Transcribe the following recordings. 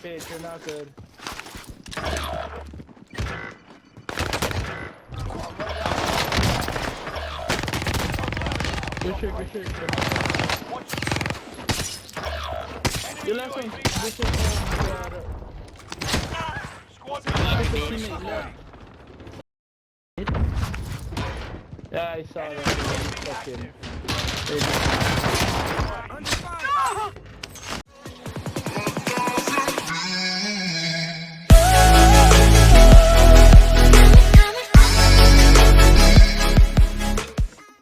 bitch, you're not good. Good shit, good shit. You left him. Good shit. Yeah, I saw that. Fucking.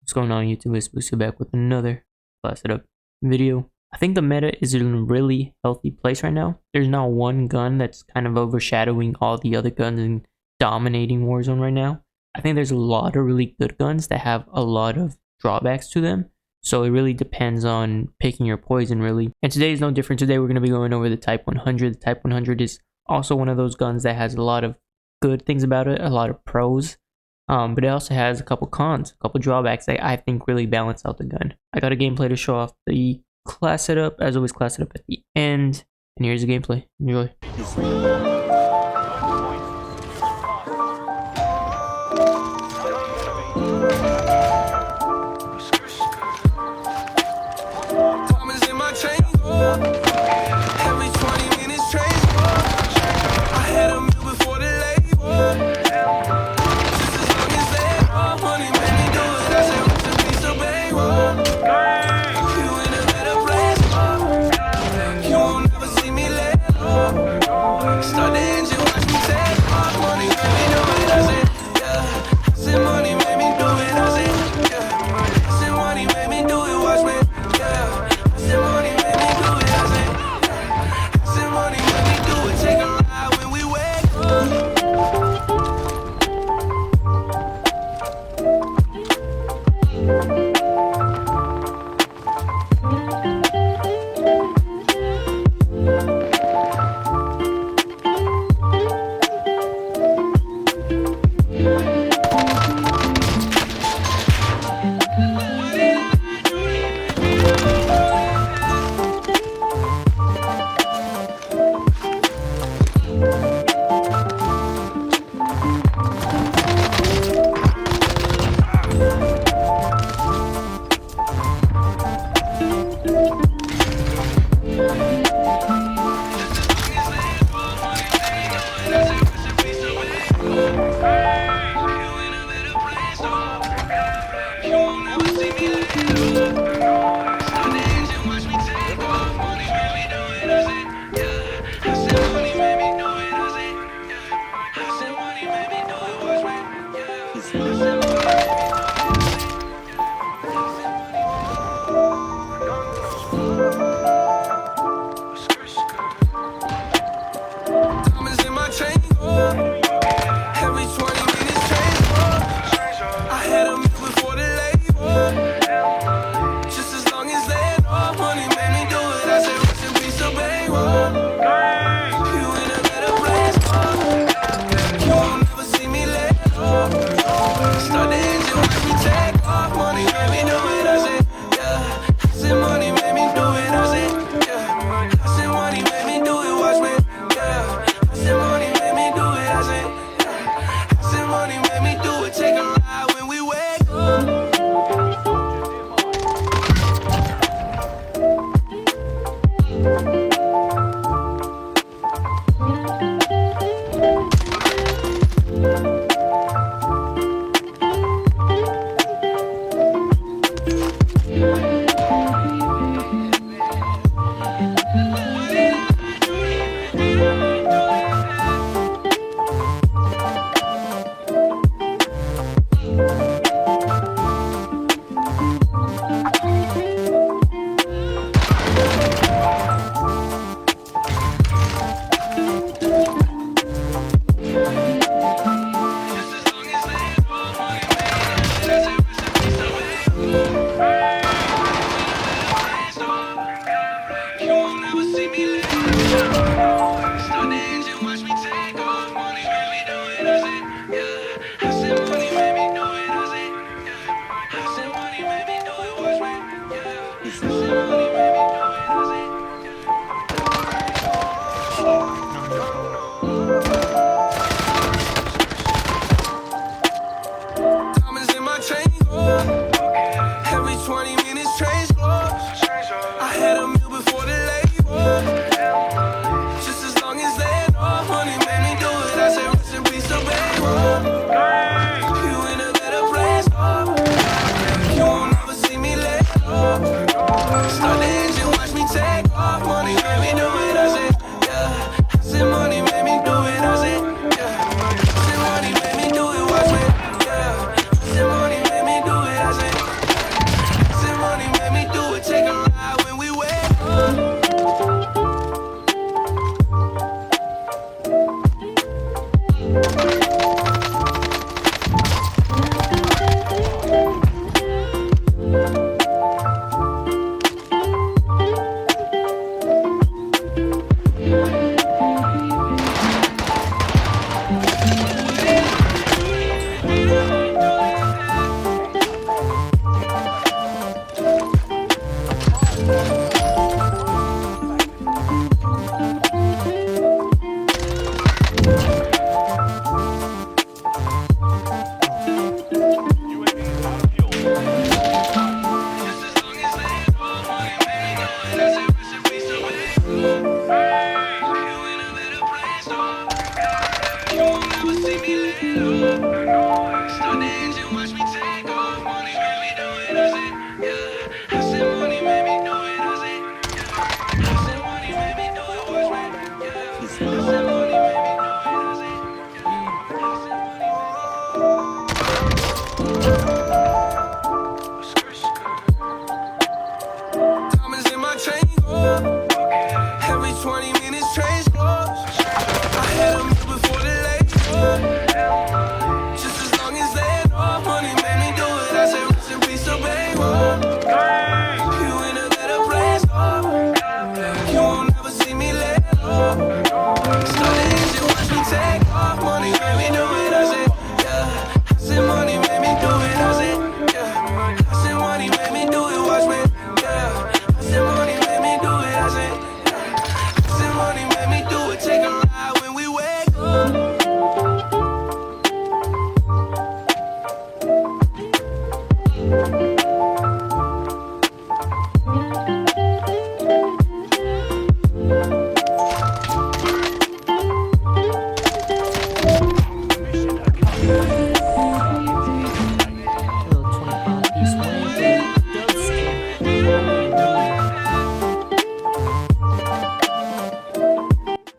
What's going on YouTube? It's Booster back with another Class It Up video. I think the meta is in a really healthy place right now. There's not one gun that's kind of overshadowing all the other guns and dominating Warzone right now. I think there's a lot of really good guns that have a lot of drawbacks to them. So it really depends on picking your poison really. And today is no different. Today we're going to be going over the Type 100. The Type 100 is also one of those guns that has a lot of good things about it, a lot of pros. But it also has a couple cons, a couple drawbacks that I think really balance out the gun. I got a gameplay to show off the class setup, as always class setup at the end. And here's the gameplay. Enjoy.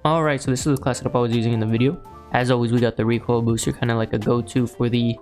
Alright, so this is the class setup I was using in the video. As always, we got the recoil booster, kind of like a go-to for the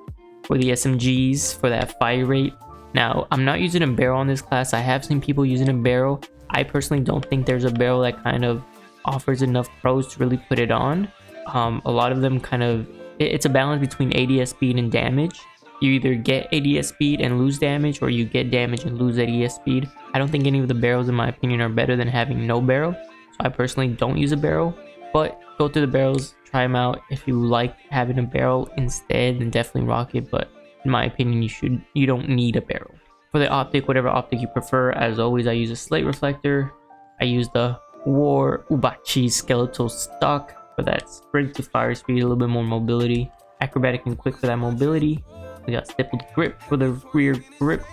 SMGs for that fire rate. Now, I'm not using a barrel on this class. I have seen people using a barrel. I personally don't think there's a barrel that kind of offers enough pros to really put it on. A lot of them kind of, it's a balance between ADS speed and damage. You either get ADS speed and lose damage, or you get damage and lose ADS speed. I don't think any of the barrels, in my opinion, are better than having no barrel. So I personally don't use a barrel, but go through the barrels, try them out. If you like having a barrel instead, then definitely rock it. But in my opinion, you don't need a barrel. For the optic, whatever optic you prefer, as always, I use a slate reflector. I use the War Ubachi skeletal stock for that sprint to fire speed, a little bit more mobility. Acrobatic and quick for that mobility. We got stippled grip for the rear grip,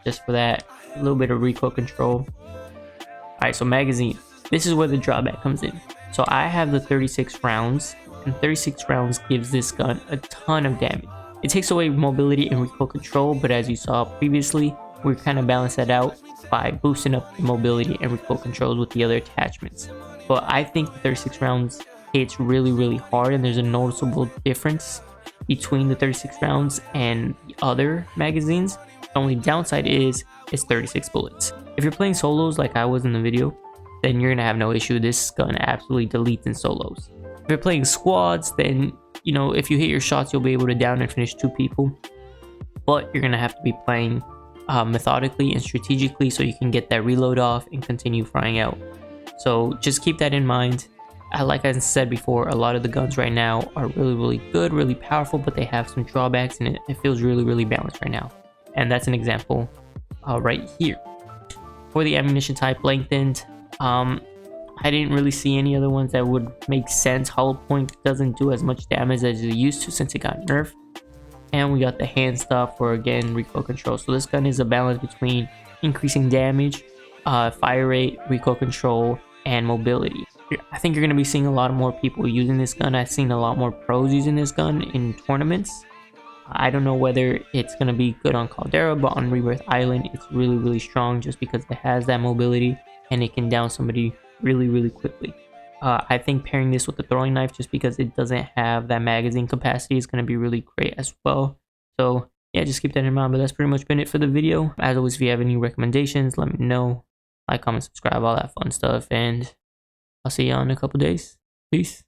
just for that, a little bit of recoil control. Alright, so magazine. This is where the drawback comes in. So I have the 36 rounds, and 36 rounds gives this gun a ton of damage. It takes away mobility and recoil control, but as you saw previously, we kind of balance that out by boosting up the mobility and recoil controls with the other attachments. But I think the 36 rounds hits really hard, and there's a noticeable difference between the 36 rounds and the other magazines. The only downside is it's 36 bullets. If you're playing solos like I was in the video, then you're gonna have no issue. This gun absolutely deletes in solos. If you're playing squads, then you know, if you hit your shots, you'll be able to down and finish 2 people, but you're gonna have to be playing methodically and strategically so you can get that reload off and continue frying out. So just keep that in mind. Like I said before, a lot of the guns right now are really good, really powerful, but they have some drawbacks, and it feels really balanced right now. And that's an example right here. For the ammunition type, lengthened, I didn't really see any other ones that would make sense. Hollow point doesn't do as much damage as it used to since it got nerfed. And we got the hand stuff for, again, recoil control. So this gun is a balance between increasing damage, fire rate, recoil control, and mobility. I think you're going to be seeing a lot more people using this gun. I've seen a lot more pros using this gun in tournaments. I don't know whether it's going to be good on Caldera, but on Rebirth Island, it's really strong just because it has that mobility and it can down somebody really quickly. I think pairing this with the throwing knife, just because it doesn't have that magazine capacity, is going to be really great as well. So yeah, just keep that in mind. But that's pretty much been it for the video. As always, if you have any recommendations, let me know. Like, comment, subscribe, all that fun stuff, and I'll see you all in a couple days. Peace.